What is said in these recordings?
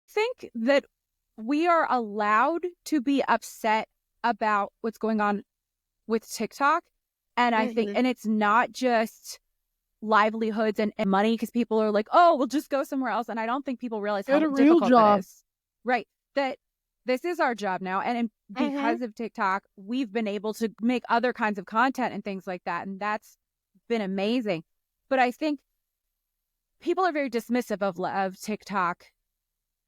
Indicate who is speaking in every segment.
Speaker 1: think that we are allowed to be upset about what's going on with TikTok. And I think, and it's not just livelihoods and money, because people are like, oh, we'll just go somewhere else. And I don't think people realize how difficult it is. Right. That this is our job now. And because of TikTok, we've been able to make other kinds of content and things like that. And that's been amazing. But I think people are very dismissive of TikTok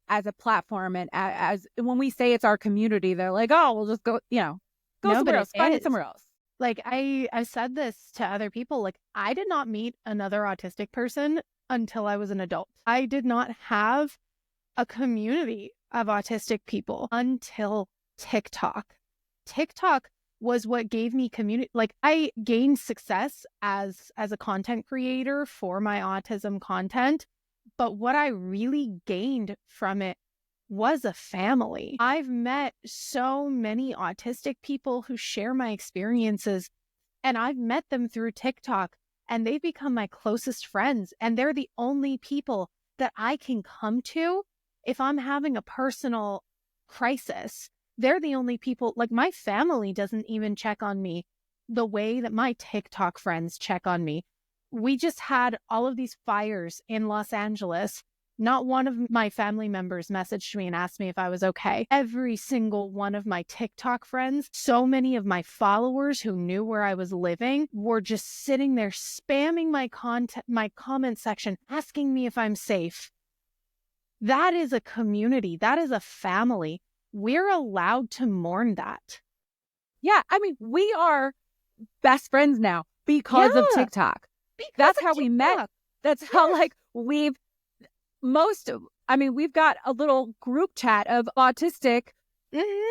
Speaker 1: as a platform. And as when we say it's our community, they're like, oh, we'll just go, go somewhere else, find it somewhere else.
Speaker 2: Like I've said this to other people, like I did not meet another autistic person until I was an adult. I did not have a community of autistic people until TikTok. TikTok was what gave me community. Like I gained success as a content creator for my autism content, but what I really gained from it was a family. I've met so many autistic people who share my experiences, and I've met them through TikTok, and they've become my closest friends. And they're the only people that I can come to if I'm having a personal crisis. They're the only people, like my family doesn't even check on me the way that my TikTok friends check on me. We just had all of these fires in Los Angeles. Not one of my family members messaged me and asked me if I was okay. Every single one of my TikTok friends, so many of my followers who knew where I was living, were just sitting there spamming my comment section, asking me if I'm safe. That is a community. That is a family. We're allowed to mourn that.
Speaker 1: Yeah, I mean, we are best friends now because of TikTok. That's how we met. That's how we've got a little group chat of autistic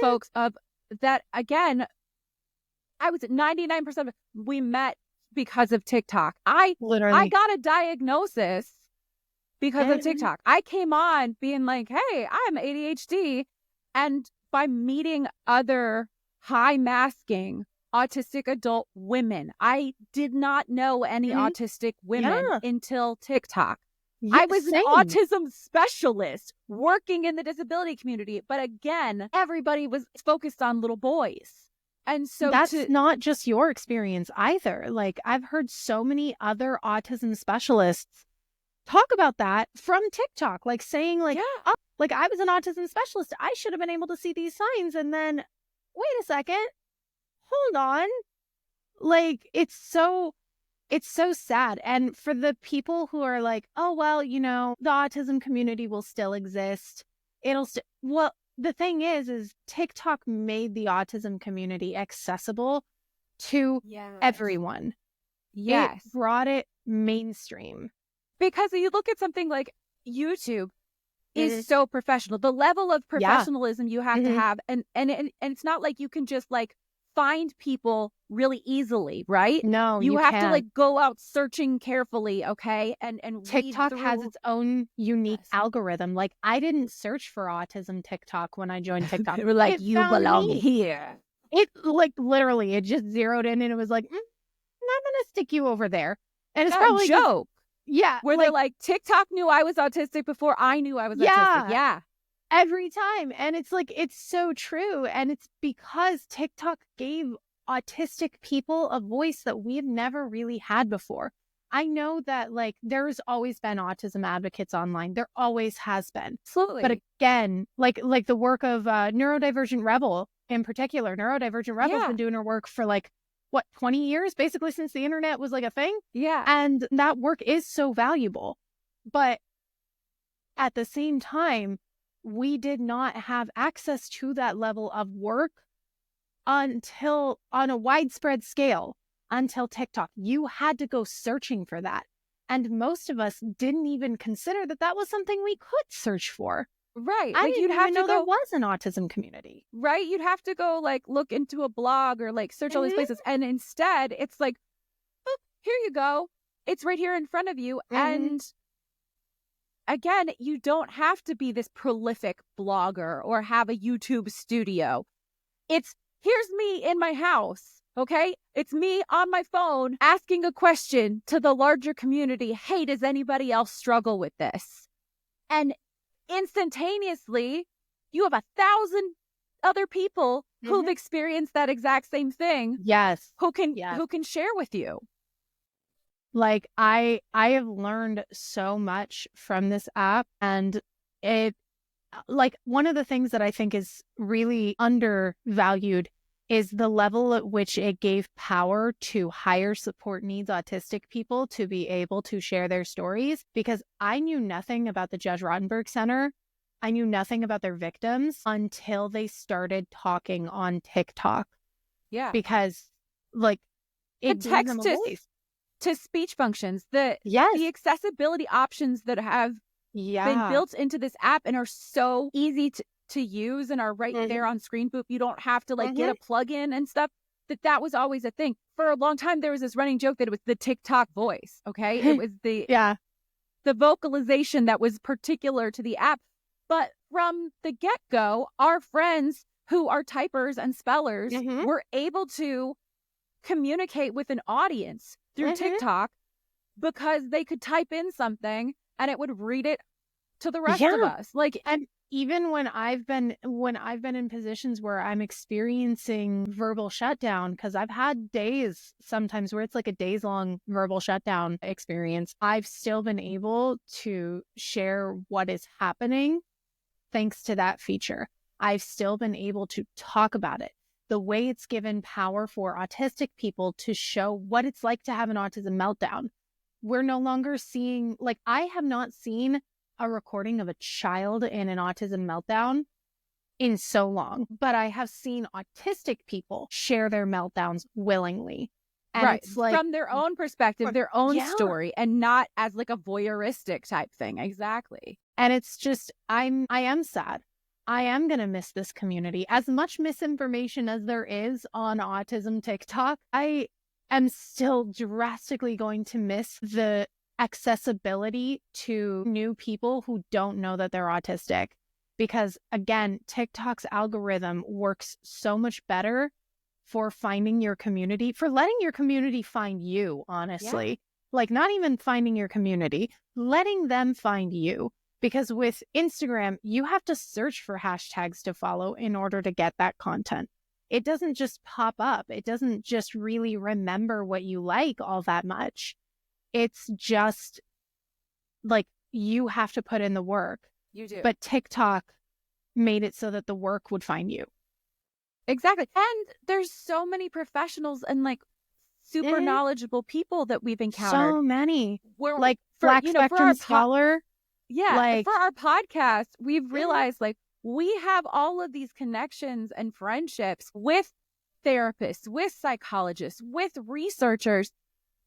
Speaker 1: folks of that. Again, I was at 99% of it. We met because of TikTok. I got a diagnosis because of TikTok. I came on being like, hey, I'm ADHD. And by meeting other high masking autistic adult women, I did not know any autistic women until TikTok. I was an autism specialist working in the disability community. But again, everybody was focused on little boys. And so
Speaker 2: that's not just your experience either. Like I've heard so many other autism specialists talk about that from TikTok, like saying like, oh, like I was an autism specialist. I should have been able to see these signs. And then wait a second, hold on. Like it's so sad. And for the people who are like, oh, well, the autism community will still exist. Well, the thing is TikTok made the autism community accessible to everyone. Yes. It brought it mainstream.
Speaker 1: Because you look at something like YouTube is so professional. The level of professionalism you have to have. And it's not like you can just find people really easily, right?
Speaker 2: No,
Speaker 1: you have to go out searching carefully, okay? And
Speaker 2: TikTok has its own unique algorithm. Like I didn't search for autism TikTok when I joined TikTok.
Speaker 1: They were like, you belong here.
Speaker 2: It literally, it just zeroed in and it was like, I'm gonna stick you over there. And it's probably
Speaker 1: a joke. Where
Speaker 2: like,
Speaker 1: they're like, TikTok knew I was autistic before I knew I was autistic. Yeah.
Speaker 2: Every time. And it's like, it's so true. And it's because TikTok gave autistic people a voice that we've never really had before. I know that there's always been autism advocates online. There always has been.
Speaker 1: Absolutely.
Speaker 2: But again, like the work of Neurodivergent Rebel in particular, Neurodivergent Rebel's been doing her work for 20 years, basically since the internet was a thing.
Speaker 1: Yeah.
Speaker 2: And that work is so valuable. But at the same time, we did not have access to that level of work until on a widespread scale until TikTok. You had to go searching for that. And most of us didn't even consider that was something we could search for.
Speaker 1: Right.
Speaker 2: I didn't even know there was an autism community.
Speaker 1: Right. You'd have to go look into a blog or search all these places. And instead it's oh, here you go. It's right here in front of you. And again, you don't have to be this prolific blogger or have a YouTube studio. It's here's me in my house. Okay. It's me on my phone asking a question to the larger community. Hey, does anybody else struggle with this? And instantaneously you have 1,000 other people who've experienced that exact same thing.
Speaker 2: Yes.
Speaker 1: Who can share with you.
Speaker 2: Like I have learned so much from this app, and it, like, one of the things that I think is really undervalued is the level at which it gave power to higher support needs autistic people to be able to share their stories, because I knew nothing about the Judge Rottenberg Center. I knew nothing about their victims until they started talking on TikTok.
Speaker 1: Yeah.
Speaker 2: Because, like, it gave them a voice.
Speaker 1: To speech functions, the accessibility options that have been built into this app and are so easy to use and are right there on screen. Boop. You don't have to get a plug-in and stuff. That was always a thing. For a long time, there was this running joke that it was the TikTok voice. Okay. It was the vocalization that was particular to the app. But from the get-go, our friends who are typers and spellers were able to communicate with an audience through TikTok because they could type in something and it would read it to the rest of us.
Speaker 2: And even when I've been in positions where I'm experiencing verbal shutdown, because I've had days sometimes where it's like a days long verbal shutdown experience, I've still been able to share what is happening thanks to that feature. I've still been able to talk about it. The way it's given power for autistic people to show what it's like to have an autism meltdown. We're no longer seeing, I have not seen a recording of a child in an autism meltdown in so long, but I have seen autistic people share their meltdowns willingly. And it's
Speaker 1: from their own perspective, their own story, and not as a voyeuristic type thing. Exactly.
Speaker 2: And it's just, I am sad. I am going to miss this community. As much misinformation as there is on autism TikTok, I am still drastically going to miss the accessibility to new people who don't know that they're autistic. Because again, TikTok's algorithm works so much better for finding your community, for letting your community find you, honestly. Not even finding your community, letting them find you. Because with Instagram, you have to search for hashtags to follow in order to get that content. It doesn't just pop up. It doesn't just really remember what you like all that much. It's just you have to put in the work.
Speaker 1: You do.
Speaker 2: But TikTok made it so that the work would find you.
Speaker 1: Exactly. And there's so many professionals and super knowledgeable people that we've encountered.
Speaker 2: So many.
Speaker 1: We're
Speaker 2: Black Spectrum Scholar.
Speaker 1: For our podcast, we've realized we have all of these connections and friendships with therapists, with psychologists, with researchers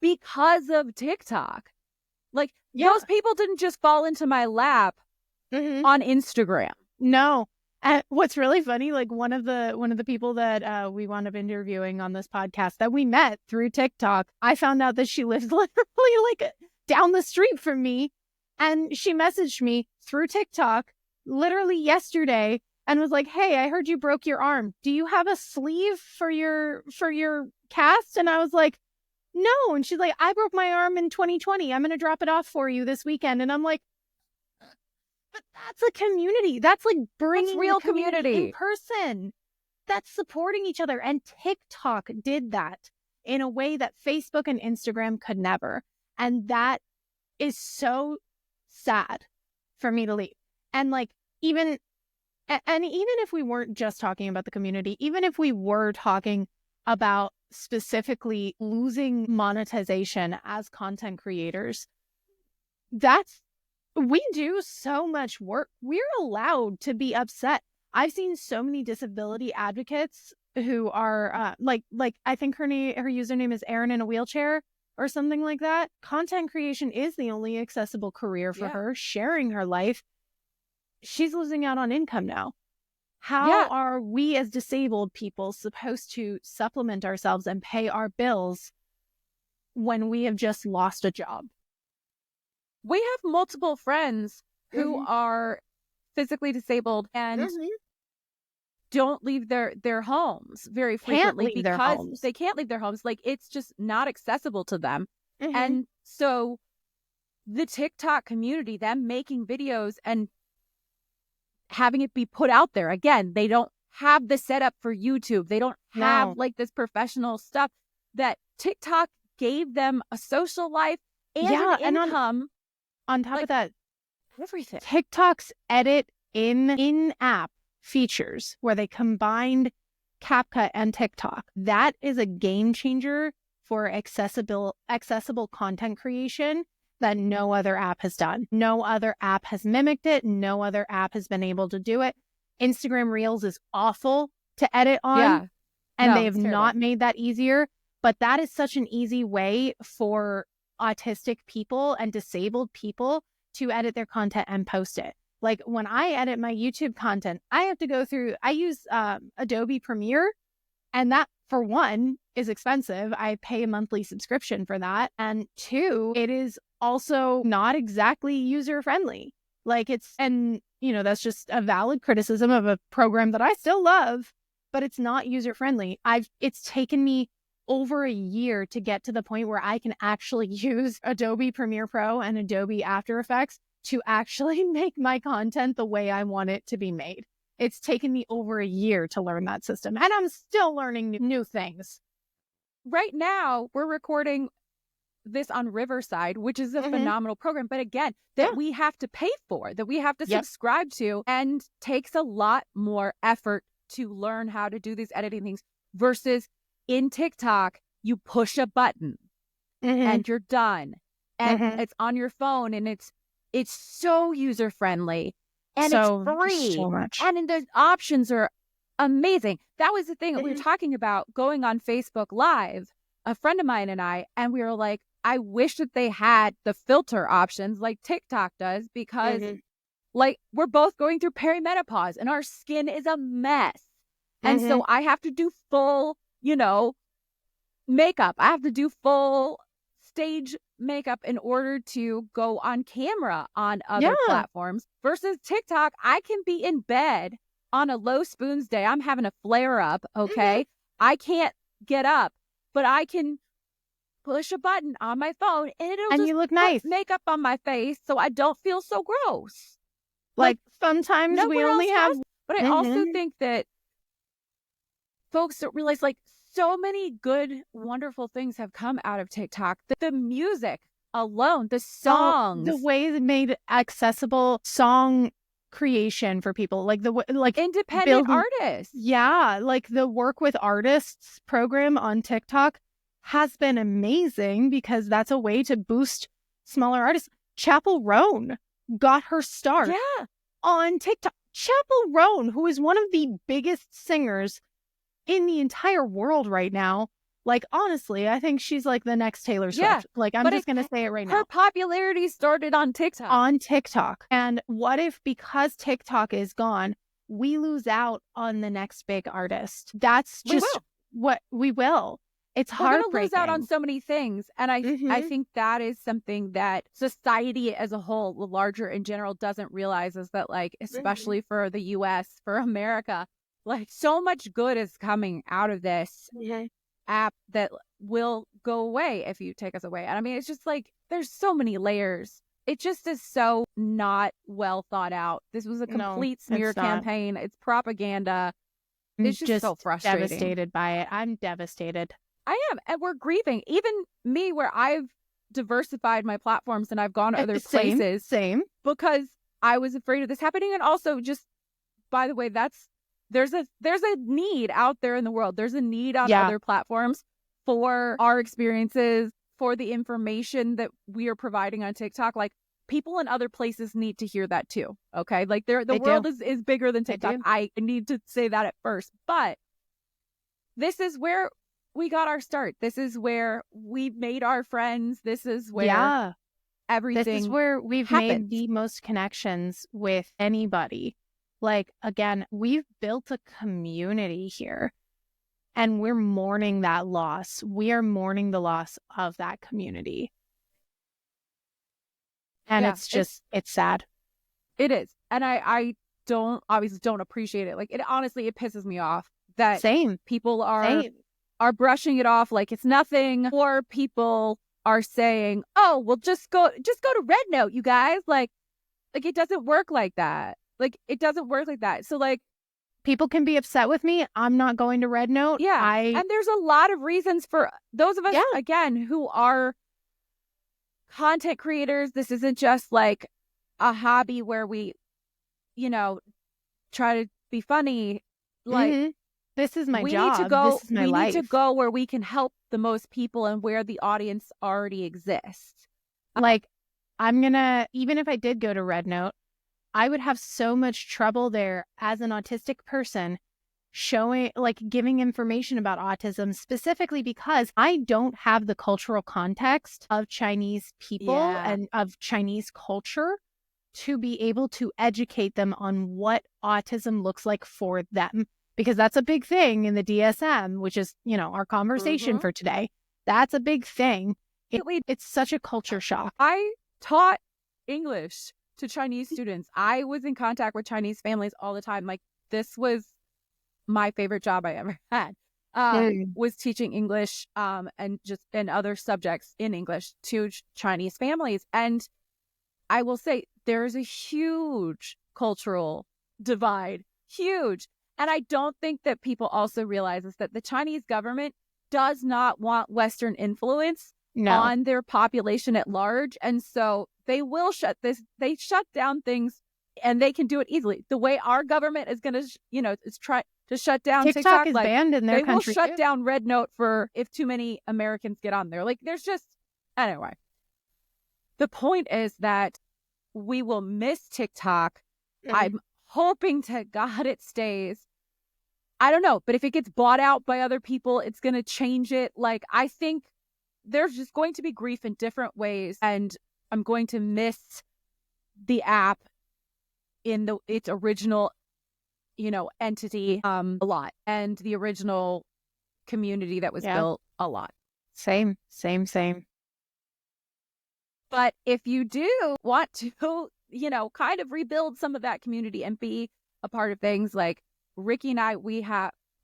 Speaker 1: because of TikTok. Those people didn't just fall into my lap on Instagram.
Speaker 2: No. And what's really funny, one of the people that we wound up interviewing on this podcast that we met through TikTok, I found out that she lives literally down the street from me. And she messaged me through TikTok literally yesterday and was like, "Hey, I heard you broke your arm. Do you have a sleeve for your cast?" And I was like, "No." And she's like, "I broke my arm in 2020. I'm going to drop it off for you this weekend." And I'm like, but that's a community. That's bringing
Speaker 1: that's real community
Speaker 2: in person. That's supporting each other. And TikTok did that in a way that Facebook and Instagram could never. And that is so sad for me to leave. And even if we weren't just talking about the community, even if we were talking about specifically losing monetization as content creators, we do so much work. We're allowed to be upset. I've seen so many disability advocates who are I think her username is Erin in a wheelchair or something like that. Content creation is the only accessible career for her, sharing her life. She's losing out on income now. How are we as disabled people supposed to supplement ourselves and pay our bills when we have just lost a job?
Speaker 1: We have multiple friends who are physically disabled and don't leave their homes very frequently because they can't leave their homes. It's just not accessible to them. And so the TikTok community, them making videos and having it be put out there. Again, they don't have the setup for YouTube. They don't have like this professional stuff that TikTok gave them a social life and an income.
Speaker 2: On top of that,
Speaker 1: everything.
Speaker 2: TikTok's edit in-app features where they combined CapCut and TikTok. That is a game changer for accessible content creation that no other app has done. No other app has mimicked it. No other app has been able to do it. Instagram Reels is awful to edit on, and they have not made that easier. But that is such an easy way for autistic people and disabled people to edit their content and post it. Like when I edit my YouTube content, I have to go through, I use Adobe Premiere, and that, for one, is expensive. I pay a monthly subscription for that. And two, it is also not exactly user-friendly. Like and that's just a valid criticism of a program that I still love, but it's not user-friendly. It's taken me over a year to get to the point where I can actually use Adobe Premiere Pro and Adobe After Effects to actually make my content the way I want it to be made. It's taken me over a year to learn that system, and I'm still learning new things.
Speaker 1: Right now, we're recording this on Riverside, which is a phenomenal program, but again, that we have to pay for, that we have to subscribe to, and takes a lot more effort to learn how to do these editing things versus in TikTok, you push a button and you're done. And it's on your phone, and it's so user-friendly, and it's free.
Speaker 2: So much.
Speaker 1: And the options are amazing. That was the thing that we were talking about going on Facebook Live, a friend of mine and I, and we were like, I wish that they had the filter options like TikTok does, because like we're both going through perimenopause and our skin is a mess. And so I have to do full, makeup. I have to do full stage makeup in order to go on camera on other platforms versus TikTok. I can be in bed on a low spoons day. I'm having a flare up. Okay. I can't get up, but I can push a button on my phone and it'll just
Speaker 2: you look nice.
Speaker 1: Makeup on my face so I don't feel so gross.
Speaker 2: Like sometimes we only have,
Speaker 1: but I also think that folks don't realize like so many good, wonderful things have come out of TikTok. The music alone, the songs,
Speaker 2: the way they made accessible song creation for people, like
Speaker 1: independent artists.
Speaker 2: Yeah, like the Work with Artists program on TikTok has been amazing because that's a way to boost smaller artists. Chapel Roan got her start on TikTok. Chapel Roan, who is one of the biggest singers in the entire world right now. Like, honestly, I think she's like the next Taylor Swift. Like, I'm just going to say it right now.
Speaker 1: Her popularity started on TikTok.
Speaker 2: On TikTok. And what if, because TikTok is gone, we lose out on the next big artist? That's just what we will. It's heartbreaking.
Speaker 1: We're going to lose out on so many things. And I think that is something that society as a whole, the larger in general, doesn't realize, is that, like, especially for the US, for America, like, so much good is coming out of this app that will go away if you take us away. And I mean, it's just like, there's so many layers. It just is so not well thought out. This was a complete smear campaign. It's propaganda. It's just so frustrating.
Speaker 2: Devastated by it. I'm devastated.
Speaker 1: I am. And we're grieving. Even me, where I've diversified my platforms and I've gone to other places.
Speaker 2: Same.
Speaker 1: Because I was afraid of this happening. And also, just, by the way, there's a need out there in the world. There's a need on other platforms for our experiences, for the information that we are providing on TikTok. Like, people in other places need to hear that too. Okay. Like, the world is bigger than TikTok. I need to say that at first, but this is where we got our start. This is where we made our friends. This is where everything.
Speaker 2: This is where we've made the most connections with anybody. Like, again, we've built a community here, and we're mourning that loss. We are mourning the loss of that community. And it's sad.
Speaker 1: It is. And I obviously don't appreciate it. Like, it honestly, it pisses me off that people are brushing it off like it's nothing, or people are saying, oh, well, just go to Red Note, you guys. Like it doesn't work like that. Like, it doesn't work like that. So, like,
Speaker 2: people can be upset with me. I'm not going to Red Note.
Speaker 1: yeah. And there's a lot of reasons for those of us,
Speaker 2: Yeah.
Speaker 1: again, who are content creators. This isn't just like a hobby where we, you know, try to be funny. Like,
Speaker 2: this is my
Speaker 1: we
Speaker 2: job.
Speaker 1: need to go,
Speaker 2: This is my
Speaker 1: we
Speaker 2: life.
Speaker 1: need to go where we can help the most people and where the audience already exists.
Speaker 2: Like, even if I did go to Red Note, I would have so much trouble there as an autistic person giving information about autism, specifically because I don't have the cultural context of Chinese people and of Chinese culture to be able to educate them on what autism looks like for them. Because that's a big thing in the DSM, which is, our conversation for today. That's a big thing. It's such a culture shock.
Speaker 1: I taught English to Chinese students. I was in contact with Chinese families all the time. Like, this was my favorite job I ever had, was teaching English and other subjects in English to Chinese families. And I will say there's a huge cultural divide, huge. And I don't think that people also realize is that the Chinese government does not want Western influence on their population at large. And so they will they shut down things, and they can do it easily. The way our government is going to, is try to shut down TikTok
Speaker 2: is banned in their country.
Speaker 1: They will shut down Red Note for if too many Americans get on there. Like, there's just, anyway. The point is that we will miss TikTok. I'm hoping to God it stays. I don't know, but if it gets bought out by other people, it's going to change it. Like, I think there's just going to be grief in different ways, and I'm going to miss the app in its original, entity a lot, and the original community that was built a lot.
Speaker 2: Same.
Speaker 1: But if you do want to, kind of rebuild some of that community and be a part of things, like Ricky and I,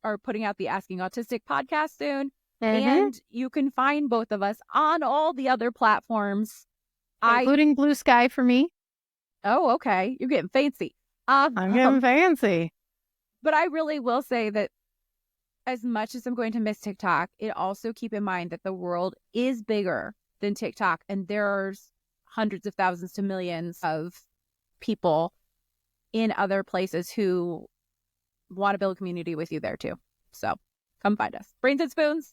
Speaker 1: are putting out the Asking Autistic podcast soon. And you can find both of us on all the other platforms.
Speaker 2: Including Blue Sky for me.
Speaker 1: Oh, okay. You're getting fancy.
Speaker 2: I'm getting fancy.
Speaker 1: But I really will say that as much as I'm going to miss TikTok, also keep in mind that the world is bigger than TikTok. And there's hundreds of thousands to millions of people in other places who want to build a community with you there too. So come find us. Brains and Spoons.